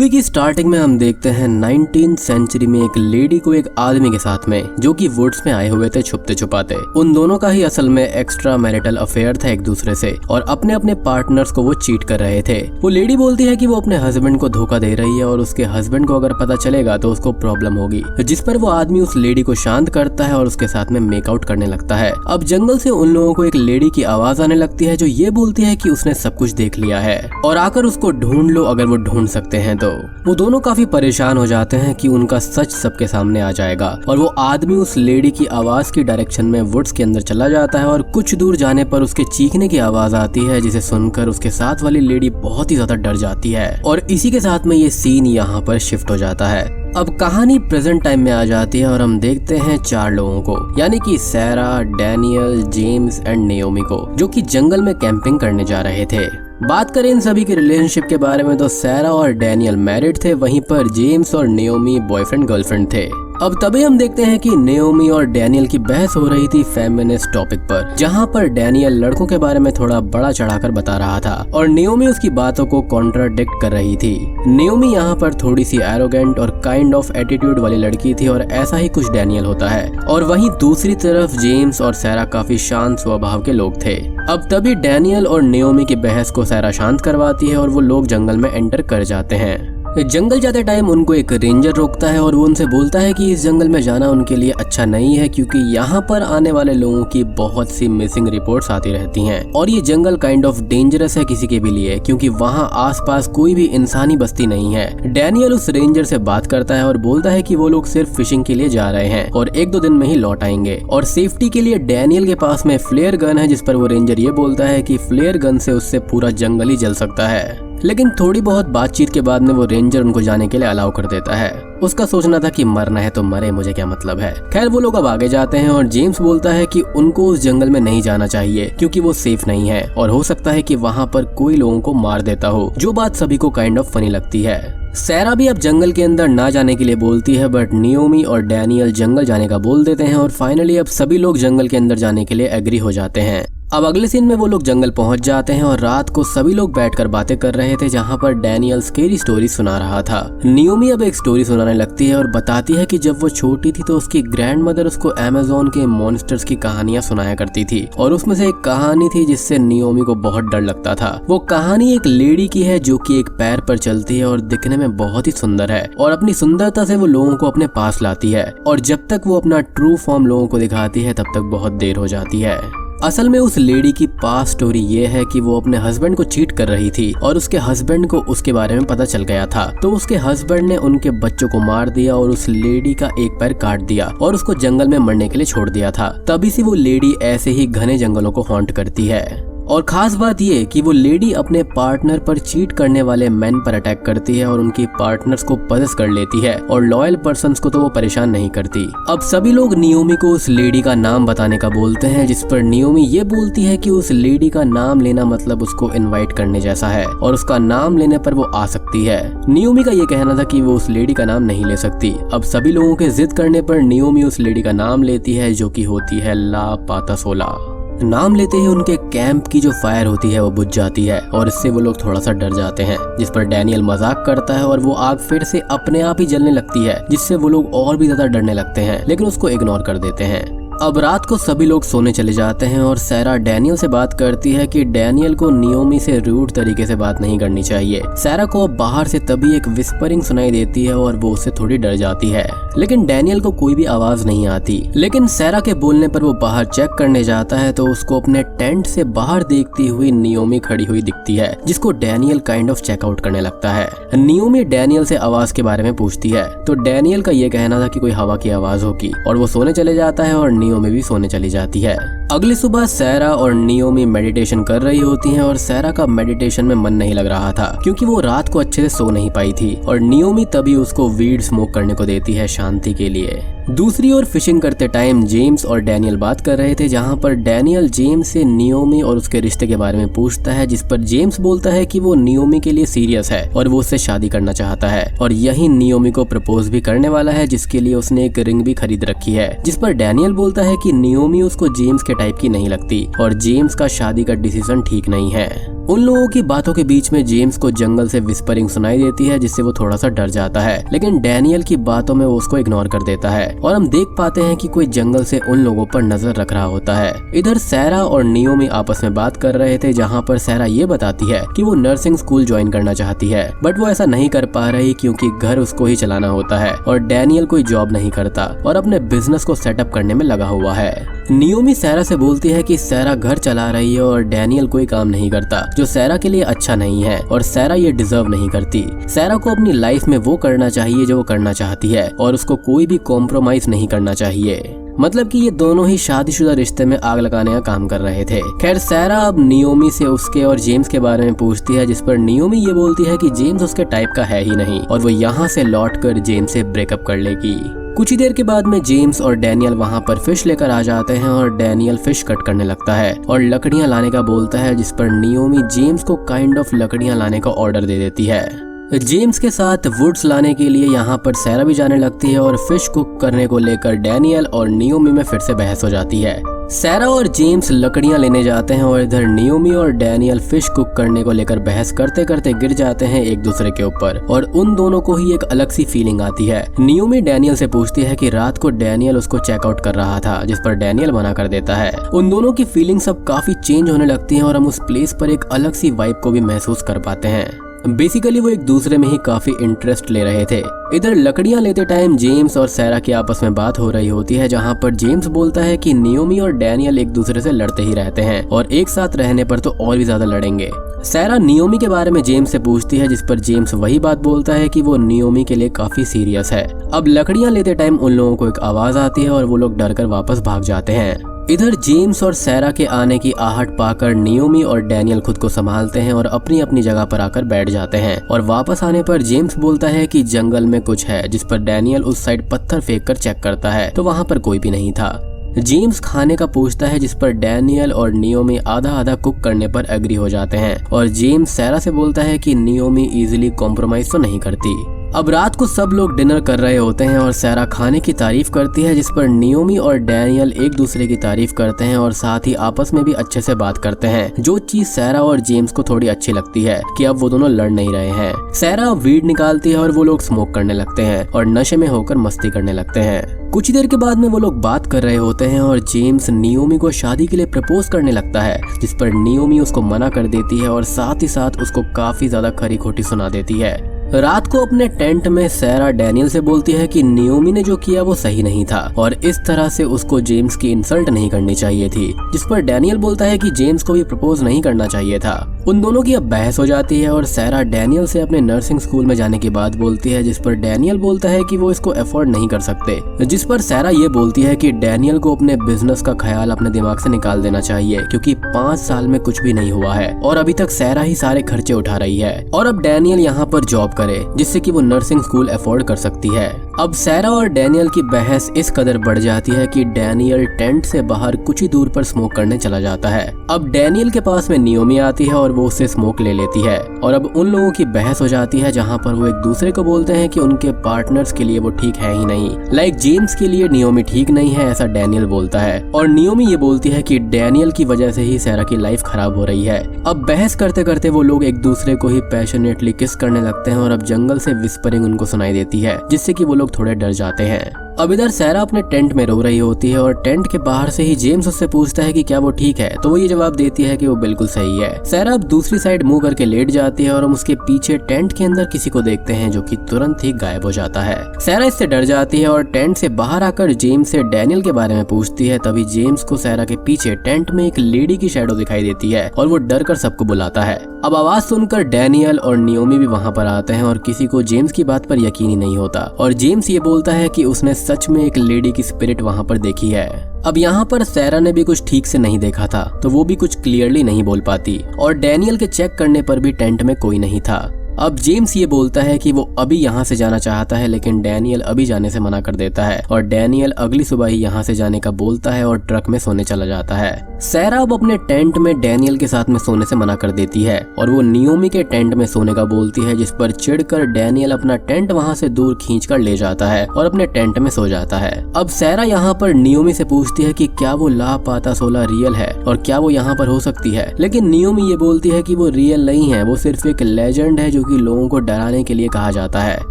Movie की starting में हम देखते हैं 19th सेंचुरी में एक लेडी को एक आदमी के साथ में, जो कि वुड्स में आए हुए थे छुपते छुपाते। उन दोनों का ही असल में एक्स्ट्रा मैरिटल अफेयर था एक दूसरे से, और अपने अपने पार्टनर्स को वो चीट कर रहे थे। वो लेडी बोलती है कि वो अपने हस्बैंड को धोखा दे रही है और उसके हस्बैंड को अगर पता चलेगा तो उसको प्रॉब्लम होगी, जिस पर वो आदमी उस लेडी को शांत करता है और उसके साथ में मेकआउट करने लगता है। अब जंगल से उन लोगों को एक लेडी की आवाज आने लगती है जो ये बोलती है कि उसने सब कुछ देख लिया है और आकर उसको ढूंढ लो अगर वो ढूंढ सकते हैं तो। वो दोनों काफी परेशान हो जाते हैं कि उनका सच सबके सामने आ जाएगा, और वो आदमी उस लेडी की आवाज की डायरेक्शन में वुड्स के अंदर चला जाता है और कुछ दूर जाने पर उसके चीखने की आवाज आती है, जिसे सुनकर उसके साथ वाली लेडी बहुत ही ज्यादा डर जाती है। और इसी के साथ में ये सीन यहाँ पर शिफ्ट हो जाता है। अब कहानी प्रेजेंट टाइम में आ जाती है और हम देखते हैं 4 लोगों को, यानी कि सैरा, डैनियल, जेम्स एंड नेओमी को, जो कि जंगल में कैंपिंग करने जा रहे थे। बात करें इन सभी के रिलेशनशिप के बारे में तो सैरा और डैनियल मैरिड थे, वहीं पर जेम्स और नेओमी बॉयफ्रेंड गर्लफ्रेंड थे। अब तभी हम देखते हैं कि नेओमी और डैनियल की बहस हो रही थी फेमिनिस्ट टॉपिक पर, जहां पर डैनियल लड़कों के बारे में थोड़ा बड़ा चढ़ाकर बता रहा था और नेओमी उसकी बातों को कॉन्ट्राडिक्ट कर रही थी। नेओमी यहाँ पर थोड़ी सी एरोगेंट और काइंड ऑफ एटीट्यूड वाली लड़की थी और ऐसा ही कुछ डैनियल होता है, और वहीं दूसरी तरफ जेम्स और सैरा काफी शांत स्वभाव के लोग थे। अब तभी डैनियल और नेओमी की बहस को सैरा शांत करवाती है और वो लोग जंगल में एंटर कर जाते हैं। जंगल जाते टाइम उनको एक रेंजर रोकता है और वो उनसे बोलता है कि इस जंगल में जाना उनके लिए अच्छा नहीं है, क्योंकि यहाँ पर आने वाले लोगों की बहुत सी मिसिंग रिपोर्ट्स आती रहती हैं और ये जंगल काइंड ऑफ डेंजरस है किसी के भी लिए, क्योंकि वहाँ आसपास कोई भी इंसानी बस्ती नहीं है। डैनियल उस रेंजर से बात करता है और बोलता है कि वो लोग सिर्फ फिशिंग के लिए जा रहे हैं और 1-2 दिन में ही लौट आएंगे, और सेफ्टी के लिए डैनियल के पास में फ्लेयर गन है, जिस पर वो रेंजर ये बोलता है कि फ्लेयर गन से उससे पूरा जंगल ही जल सकता है। लेकिन थोड़ी बहुत बातचीत के बाद में वो रेंजर उनको जाने के लिए अलाउ कर देता है। उसका सोचना था कि मरना है तो मरे, मुझे क्या मतलब है। खैर वो लोग अब आगे जाते हैं और जेम्स बोलता है कि उनको उस जंगल में नहीं जाना चाहिए क्योंकि वो सेफ नहीं है और हो सकता है कि वहाँ पर कोई लोगों को मार देता हो, जो बात सभी को काइंड ऑफ फनी लगती है। सैरा भी अब जंगल के अंदर ना जाने के लिए बोलती है, बट नेओमी और डैनियल जंगल जाने का बोल देते हैं और फाइनली अब सभी लोग जंगल के अंदर जाने के लिए एग्री हो जाते हैं। अब अगले सीन में वो लोग जंगल पहुंच जाते हैं और रात को सभी लोग बैठकर बातें कर रहे थे, जहां पर डैनियल स्केरी स्टोरी सुना रहा था। नेओमी अब एक स्टोरी सुनाने लगती है और बताती है कि जब वो छोटी थी तो उसकी ग्रैंडमदर उसको अमेज़न के मॉन्स्टर्स की कहानियां सुनाया करती थी, और उसमें से एक कहानी थी जिससे नेओमी को बहुत डर लगता था। वो कहानी एक लेडी की है जो कि एक पैर पर चलती है और दिखने में बहुत ही सुंदर है, और अपनी सुंदरता से वो लोगों को अपने पास लाती है, और जब तक वो अपना ट्रू फॉर्म लोगों को दिखाती है तब तक बहुत देर हो जाती है। असल में उस लेडी की पास्ट स्टोरी ये है कि वो अपने हस्बैंड को चीट कर रही थी और उसके हस्बैंड को उसके बारे में पता चल गया था, तो उसके हस्बैंड ने उनके बच्चों को मार दिया और उस लेडी का एक पैर काट दिया और उसको जंगल में मरने के लिए छोड़ दिया था। तभी से वो लेडी ऐसे ही घने जंगलों को हॉन्ट करती है। और खास बात ये कि वो लेडी अपने पार्टनर पर चीट करने वाले मैन पर अटैक करती है और उनकी पार्टनर्स को पजेस कर लेती है, और लॉयल पर्सन्स को तो वो परेशान नहीं करती। अब सभी लोग नेओमी को उस लेडी का नाम बताने का बोलते हैं, जिस पर नेओमी ये बोलती है कि उस लेडी का नाम लेना मतलब उसको इनवाइट करने जैसा है और उसका नाम लेने पर वो आ सकती है। नेओमी का ये कहना था कि वो उस लेडी का नाम नहीं ले सकती। अब सभी लोगों के जिद करने पर नेओमी उस लेडी का नाम लेती है, जो कि होती है ला पातासोला। नाम लेते ही उनके कैंप की जो फायर होती है वो बुझ जाती है और इससे वो लोग थोड़ा सा डर जाते हैं, जिस पर डैनियल मजाक करता है और वो आग फिर से अपने आप ही जलने लगती है, जिससे वो लोग और भी ज्यादा डरने लगते हैं, लेकिन उसको इग्नोर कर देते हैं। अब रात को सभी लोग सोने चले जाते हैं और सैरा डैनियल से बात करती है कि डैनियल को नेओमी से रूड तरीके से बात नहीं करनी चाहिए। सैरा को अब बाहर से तभी एक विस्परिंग सुनाई देती है और वो उससे थोड़ी डर जाती है, लेकिन डैनियल को कोई भी आवाज नहीं आती। लेकिन सैरा के बोलने पर वो बाहर चेक करने जाता है तो उसको अपने टेंट से बाहर देखती हुई नेओमी खड़ी हुई दिखती है, जिसको डैनियल काइंड ऑफ चेकआउट करने लगता है। नेओमी डैनियल से आवाज के बारे में पूछती है तो डैनियल का ये कहना था कि कोई हवा की आवाज होगी, और वो सोने चले जाता है और नेओमी भी सोने चली जाती है। अगली सुबह सैरा और नेओमी मेडिटेशन कर रही होती हैं और सैरा का मेडिटेशन में मन नहीं लग रहा था क्योंकि वो रात को अच्छे से सो नहीं पाई थी, और नेओमी तभी उसको वीड स्मोक करने को देती है शांति के लिए। दूसरी ओर फिशिंग करते टाइम जेम्स और डैनियल बात कर रहे थे, जहां पर डैनियल जेम्स से नेओमी और उसके रिश्ते के बारे में पूछता है, जिस पर जेम्स बोलता है कि वो नेओमी के लिए सीरियस है और वो उससे शादी करना चाहता है, और यही नेओमी को प्रपोज भी करने वाला है, जिसके लिए उसने एक रिंग भी खरीद रखी है। जिस पर डैनियल बोलता है कि नेओमी उसको जेम्स के टाइप की नहीं लगती और जेम्स का शादी का डिसीजन ठीक नहीं है। उन लोगों की बातों के बीच में जेम्स को जंगल से विस्परिंग सुनाई देती है, जिससे वो थोड़ा सा डर जाता है, लेकिन डैनियल की बातों में वो उसको इग्नोर कर देता है और हम देख पाते हैं कि कोई जंगल से उन लोगों पर नजर रख रहा होता है। इधर सैरा और नियोमी आपस में बात कर रहे थे, जहाँ पर सैरा ये बताती है कि वो नर्सिंग स्कूल ज्वाइन करना चाहती है, बट वो ऐसा नहीं कर पा रही क्योंकि घर उसको ही चलाना होता है और डैनियल कोई जॉब नहीं करता और अपने बिजनेस को सेटअप करने में लगा हुआ है। नियोमी सैरा से बोलती है कि सैरा घर चला रही है और डैनियल कोई काम नहीं करता, जो सैरा के लिए अच्छा नहीं है और सैरा ये डिजर्व नहीं करती। सैरा को अपनी लाइफ में वो करना चाहिए जो वो करना चाहती है और उसको कोई भी कॉम्प्रोमाइज नहीं करना चाहिए। मतलब कि ये दोनों ही शादीशुदा रिश्ते में आग लगाने का काम कर रहे थे। खैर सैरा अब नियोमी से उसके और जेम्स के बारे में पूछती है, जिस पर नियोमी ये बोलती है कि जेम्स उसके टाइप का है ही नहीं और वो यहाँ से लौटकर जेम्स से ब्रेकअप कर लेगी। कुछ ही देर के बाद में जेम्स और डैनियल वहाँ पर फिश लेकर आ जाते हैं और डैनियल फिश कट करने लगता है और लकड़ियाँ लाने का बोलता है, जिस पर नियोमी जेम्स को काइंड ऑफ लकड़ियाँ लाने का ऑर्डर दे देती है। जेम्स के साथ वुड्स लाने के लिए यहाँ पर सैरा भी जाने लगती है और फिश कुक करने को लेकर डैनियल और नियोमी में फिर से बहस हो जाती है। सैरा और जेम्स लकड़ियां लेने जाते हैं और इधर नियोमी और डैनियल फिश कुक करने को लेकर बहस करते करते गिर जाते हैं एक दूसरे के ऊपर और उन दोनों को ही एक अलग सी फीलिंग आती है। नियोमी डैनियल से पूछती है कि रात को डैनियल उसको चेकआउट कर रहा था, जिस पर डैनियल मना कर देता है। उन दोनों की फीलिंग्स अब काफी चेंज होने लगती हैं और हम उस प्लेस पर एक अलग सी वाइब को भी महसूस कर पाते हैं। बेसिकली वो एक दूसरे में ही काफी इंटरेस्ट ले रहे थे। इधर लकड़ियां लेते टाइम जेम्स और सैरा की आपस में बात हो रही होती है, जहां पर जेम्स बोलता है कि नियोमी और डैनियल एक दूसरे से लड़ते ही रहते हैं और एक साथ रहने पर तो और भी ज्यादा लड़ेंगे। सैरा नियोमी के बारे में जेम्स से पूछती है, जिस पर जेम्स वही बात बोलता है कि वो नियोमी के लिए काफी सीरियस है। अब लकड़ियां लेते टाइम उन लोगों को एक आवाज आती है और वो लोग डरकर वापस भाग जाते हैं। इधर जेम्स और सैरा के आने की आहट पाकर नियोमी और डैनियल खुद को संभालते हैं और अपनी अपनी जगह पर आकर बैठ जाते हैं और वापस आने पर जेम्स बोलता है कि जंगल में कुछ है, जिस पर डैनियल उस साइड पत्थर फेंक कर चेक करता है तो वहाँ पर कोई भी नहीं था। जेम्स खाने का पूछता है, जिस पर डैनियल और नियोमी आधा आधा कुक करने पर एग्री हो जाते हैं और जेम्स सैरा से बोलता है कि नियोमी इजीली कॉम्प्रोमाइज तो नहीं करती। अब रात को सब लोग डिनर कर रहे होते हैं और सैरा खाने की तारीफ करती है, जिस पर नियोमी और डैनियल एक दूसरे की तारीफ करते हैं और साथ ही आपस में भी अच्छे से बात करते हैं, जो चीज सैरा और जेम्स को थोड़ी अच्छी लगती है कि अब वो दोनों लड़ नहीं रहे हैं। सैरा वीड निकालती है और वो लोग स्मोक करने लगते हैं और नशे में होकर मस्ती करने लगते हैं। कुछ देर के बाद में वो लोग बात कर रहे होते हैं और जेम्स नियोमी को शादी के लिए प्रपोज करने लगता है, जिस पर नियोमी उसको मना कर देती है और साथ ही साथ उसको काफी ज्यादा खरी खोटी सुना देती है। रात को अपने टेंट में सैरा डैनियल से बोलती है कि नियोमी ने जो किया वो सही नहीं था और इस तरह से उसको जेम्स की इंसल्ट नहीं करनी चाहिए थी, जिस पर डैनियल बोलता है कि जेम्स को भी प्रपोज नहीं करना चाहिए था। उन दोनों की अब बहस हो जाती है और सैरा डैनियल से अपने नर्सिंग स्कूल में जाने की बात बोलती है, जिस पर डैनियल बोलता है कि वो इसको अफोर्ड नहीं कर सकते, जिस पर सैरा ये बोलती है कि डैनियल को अपने बिजनेस का ख्याल अपने दिमाग से निकाल देना चाहिए, क्योंकि 5 साल में कुछ भी नहीं हुआ है और अभी तक सैरा ही सारे खर्चे उठा रही है और अब डैनियल यहाँ पर जॉब करे, जिससे कि वो नर्सिंग स्कूल अफोर्ड कर सकती है। अब सैरा और डैनियल की बहस इस कदर बढ़ जाती है कि डैनियल टेंट से बाहर कुछ ही दूर पर स्मोक करने चला जाता है। अब डैनियल के पास में नियोमी आती है और वो उससे स्मोक ले लेती है और अब उन लोगों की बहस हो जाती है, जहाँ पर वो एक दूसरे को बोलते हैं कि उनके पार्टनर्स के लिए वो ठीक है ही नहीं। लाइक जेम्स के लिए नियोमी ठीक नहीं है, ऐसा डैनियल बोलता है और नियोमी ये बोलती है कि डैनियल की वजह से ही सैरा की लाइफ खराब हो रही है। अब बहस करते करते वो लोग एक दूसरे को ही पैशनेटली किस करने लगते हैं और अब जंगल से विस्परिंग उनको सुनाई देती है, जिससे कि वो लोग थोड़े डर जाते हैं। अब इधर सैरा अपने टेंट में रो रही होती है और टेंट के बाहर से ही जेम्स उससे पूछता है कि क्या वो ठीक है, तो वो ये जवाब देती है कि वो बिल्कुल सही है। सैरा अब दूसरी साइड मुंह करके लेट जाती है और हम उसके पीछे टेंट के अंदर किसी को देखते हैं, जो कि तुरंत ही गायब हो जाता है। सैरा इससे डर जाती है और टेंट से बाहर आकर जेम्स से डैनियल के बारे में पूछती है। तभी जेम्स को सैरा के पीछे टेंट में एक लेडी की शैडो दिखाई देती है और वो डर कर सबको बुलाता है। अब आवाज सुनकर डैनियल और नियोमी भी वहाँ पर आते हैं और किसी को जेम्स की बात पर यकीन ही नहीं होता और जेम्स ये बोलता है कि उसने सच में एक लेडी की स्पिरिट वहाँ पर देखी है। अब यहाँ पर सैरा ने भी कुछ ठीक से नहीं देखा था, तो वो भी कुछ क्लियरली नहीं बोल पाती और डैनियल के चेक करने पर भी टेंट में कोई नहीं था। अब जेम्स ये बोलता है कि वो अभी यहाँ से जाना चाहता है, लेकिन डैनियल अभी जाने से मना कर देता है और डैनियल अगली सुबह ही यहाँ से जाने का बोलता है और ट्रक में सोने चला जाता है। सैरा अब अपने टेंट में डैनियल के साथ में सोने से मना कर देती है और वो नियोमी के टेंट में सोने का बोलती है, जिस पर चिढ़कर डैनियल अपना टेंट वहाँ से दूर खींचकर ले जाता है और अपने टेंट में सो जाता है। अब सैरा यहाँ पर नियोमी से पूछती है कि क्या वो लापता 16 रियल है और क्या वो यहाँ पर हो सकती है, लेकिन नियोमी ये बोलती है कि वो रियल नहीं है, वो सिर्फ एक लेजेंड है जो कि लोगों को डराने के लिए कहा जाता है।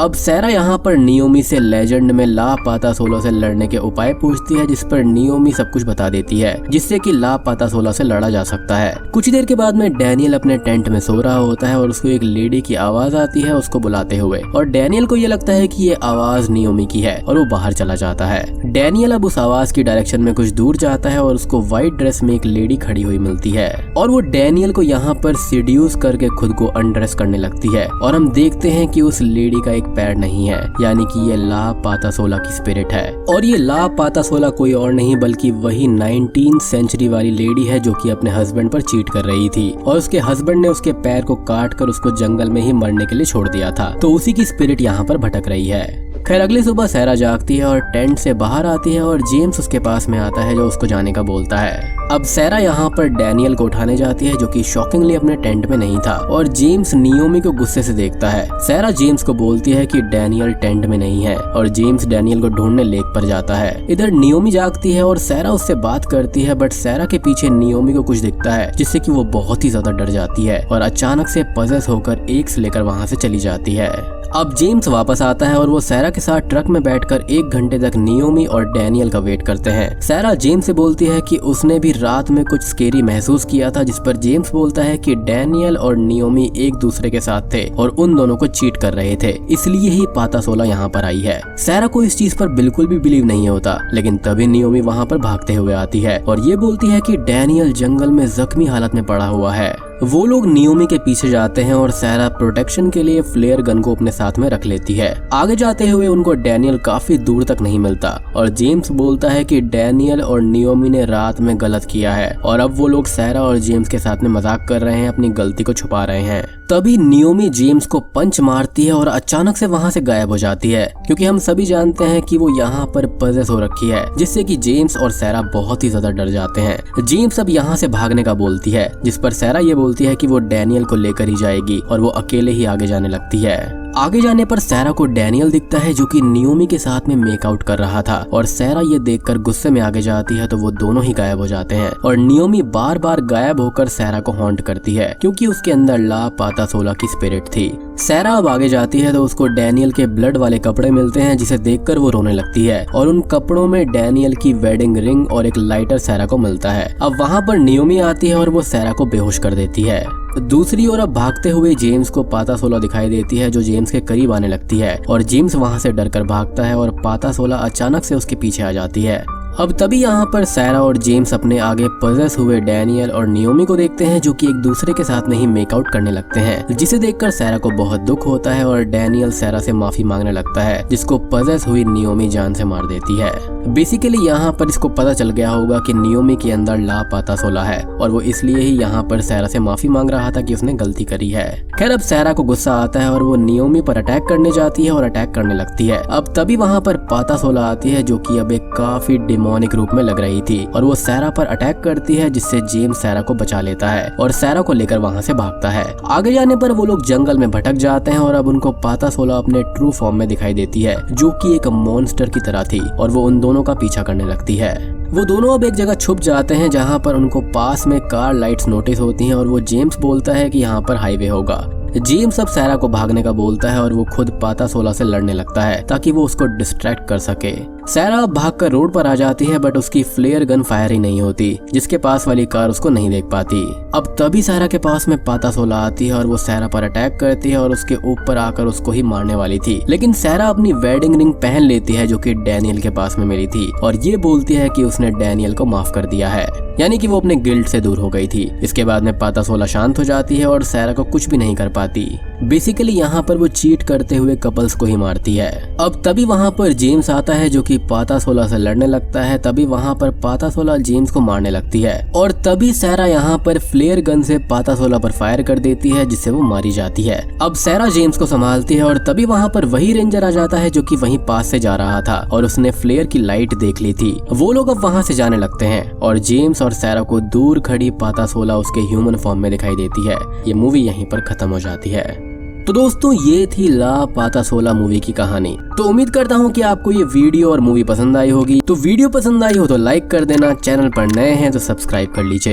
अब सैरा यहाँ पर नियोमी से लेजेंड में लापता 16 से लड़ने के उपाय पूछती है, जिस पर नियोमी सब कुछ बता देती है जिससे कि लापता 16 से लड़ा जा सकता है। कुछ देर के बाद में डैनियल अपने टेंट में सो रहा होता है और उसको एक लेडी की आवाज आती है उसको बुलाते हुए, और डैनियल को ये लगता है कि ये आवाज नियोमी की है और वो बाहर चला जाता है। डैनियल अब उस आवाज की डायरेक्शन में कुछ दूर जाता है और उसको व्हाइट ड्रेस में एक लेडी खड़ी हुई मिलती है और वो डैनियल को यहाँ पर सीड्यूस करके खुद को अनड्रेस करने लगती है और हम देखते हैं कि उस लेडी का एक पैर नहीं है, यानी कि ये लापता 16 की स्पिरिट है। और ये लापता 16 कोई और नहीं बल्कि वही 19th सेंचुरी वाली लेडी है जो कि अपने हस्बैंड पर चीट कर रही थी और उसके हस्बैंड ने उसके पैर को काट कर उसको जंगल में ही मरने के लिए छोड़ दिया था, तो उसी की स्पिरिट यहाँ पर भटक रही है। खैर अगली सुबह सैरा जागती है और टेंट से बाहर आती है और जेम्स उसके पास में आता है जो उसको जाने का बोलता है। अब सैरा यहाँ पर डैनियल को उठाने जाती है जो कि शॉकिंगली अपने टेंट में नहीं था और जेम्स नियोमी को गुस्से से देखता है। सैरा जेम्स को बोलती है कि डैनियल टेंट में नहीं है और जेम्स डैनियल को ढूंढने लेक पर जाता है। इधर नियोमी जागती है और सैरा उससे बात करती है, बट सैरा के पीछे नियोमी को कुछ दिखता है जिससे कि वो बहुत ही ज्यादा डर जाती है और अचानक से पजेस होकर एक्स लेकर वहाँ से चली जाती है। अब जेम्स वापस आता है और वो सैरा के साथ ट्रक में बैठकर 1 घंटे तक नियोमी और डैनियल का वेट करते हैं। सैरा जेम्स से बोलती है कि उसने भी रात में कुछ स्केरी महसूस किया था, जिस पर जेम्स बोलता है कि डैनियल और नियोमी एक दूसरे के साथ थे और उन दोनों को चीट कर रहे थे, इसलिए ही पाता 16 यहाँ पर आई है। सैरा को इस चीज पर बिल्कुल भी बिलीव नहीं होता, लेकिन तभी नियोमी वहाँ पर भागते हुए आती है और ये बोलती है कि डैनियल जंगल में जख्मी हालत में पड़ा हुआ है। वो लोग नियोमी के पीछे जाते हैं और सैरा प्रोटेक्शन के लिए फ्लेयर गन को अपने साथ में रख लेती है। आगे जाते हुए उनको डैनियल काफी दूर तक नहीं मिलता और जेम्स बोलता है कि डैनियल और नियोमी ने रात में गलत किया है और अब वो लोग सैरा और जेम्स के साथ में मजाक कर रहे हैं, अपनी गलती को छुपा रहे हैं। तभी नियोमी जेम्स को पंच मारती है और अचानक से वहाँ से गायब हो जाती है, क्योंकि हम सभी जानते हैं कि वो यहाँ पर पजेस हो रखी है, जिससे कि जेम्स और सैरा बहुत ही ज्यादा डर जाते हैं। जेम्स अब यहाँ से भागने का बोलती है, जिस पर सैरा ये बोलती है कि वो डैनियल को लेकर ही जाएगी और वो अकेले ही आगे जाने लगती है। आगे जाने पर सैरा को डैनियल दिखता है जो कि नियोमी के साथ में मेकआउट कर रहा था और सैरा ये देखकर गुस्से में आगे जाती है, तो वो दोनों ही गायब हो जाते हैं और नियोमी बार बार गायब होकर सैरा को हॉन्ट करती है क्योंकि उसके अंदर लापता 16 की स्पिरिट थी। सैरा अब आगे जाती है तो उसको डैनियल के ब्लड वाले कपड़े मिलते हैं, जिसे देखकर वो रोने लगती है और उन कपड़ों में डैनियल की वेडिंग रिंग और एक लाइटर सैरा को मिलता है। अब वहाँ पर नियोमी आती है और वो सैरा को बेहोश कर देती है। दूसरी ओर अब भागते हुए जेम्स को पाता 16 दिखाई देती है जो जेम्स के करीब आने लगती है और जेम्स वहां से डरकर भागता है और पाता 16 अचानक से उसके पीछे आ जाती है। अब तभी यहाँ पर सैरा और जेम्स अपने आगे पजेस हुए डैनियल और नियोमी को देखते हैं जो कि एक दूसरे के साथ में ही मेकआउट करने लगते हैं, जिसे देखकर सैरा को बहुत दुख होता है और डैनियल सैरा से माफी मांगने लगता है, जिसको पजेस हुई नियोमी जान से मार देती है। बेसिकली यहाँ पर इसको पता चल गया होगा कि नियोमी के अंदर लापता 16 है और वो इसलिए ही यहाँ पर सैरा से माफी मांग रहा था कि उसने गलती करी है। खैर अब सैरा को गुस्सा आता है और वो नियोमी पर अटैक करने जाती है और अटैक करने लगती है। अब तभी वहाँ पर पाता 16 आती है जो कि अब एक काफी डिमोनिक रूप में लग रही थी और वो सैरा पर अटैक करती है, जिससे जेम्स सैरा को बचा लेता है और सैरा को लेकर वहाँ से भागता है। आगे जाने पर वो लोग जंगल में भटक जाते हैं और अब उनको पाता 16 अपने ट्रू फॉर्म में दिखाई देती है जो कि एक मॉन्स्टर की तरह थी और वो उन दोनों का पीछा करने लगती है। वो दोनों अब एक जगह छुप जाते हैं जहाँ पर उनको पास में कार लाइट्स नोटिस होती हैं और वो जेम्स बोलता है कि यहाँ पर हाईवे होगा। जेम्स अब सैरा को भागने का बोलता है और वो खुद पाता 16 से लड़ने लगता है ताकि वो उसको डिस्ट्रैक्ट कर सके। सैरा अब भागकर रोड पर आ जाती है, बट उसकी फ्लेयर गन फायर ही नहीं होती, जिसके पास वाली कार उसको नहीं देख पाती। अब तभी सैरा के पास में पाता 16 आती है और वो सैरा पर अटैक करती है और उसके ऊपर आकर उसको ही मारने वाली थी, लेकिन सैरा अपनी वेडिंग रिंग पहन लेती है जो कि डैनियल के पास में मिली थी और ये बोलती है कि उसने डैनियल को माफ कर दिया है, यानी कि वो अपने गिल्ट से दूर हो गई थी। इसके बाद में पाता 16 शांत हो जाती है और सैरा को कुछ भी नहीं कर पाती। बेसिकली यहाँ पर वो चीट करते हुए कपल्स को ही मारती है। अब तभी वहाँ पर जेम्स आता है जो कि पातासोला से लड़ने लगता है। तभी वहाँ पर पातासोला जेम्स को मारने लगती है और तभी सैरा यहाँ पर फ्लेयर गन से पातासोला पर फायर कर देती है जिससे वो मारी जाती है। अब सैरा जेम्स को संभालती है और तभी वहाँ पर वही रेंजर आ जाता है जो कि वहीं पास से जा रहा था और उसने फ्लेयर की लाइट देख ली थी। वो लोग अब वहाँ से जाने लगते हैं और जेम्स और सैरा को दूर खड़ी पातासोला उसके ह्यूमन फॉर्म में दिखाई देती है। ये मूवी यहीं पर खत्म हो जाती है। तो दोस्तों ये थी ला पातासोला मूवी की कहानी। तो उम्मीद करता हूँ कि आपको ये वीडियो और मूवी पसंद आई होगी। तो वीडियो पसंद आई हो तो लाइक कर देना, चैनल पर नए हैं तो सब्सक्राइब कर लीजिए।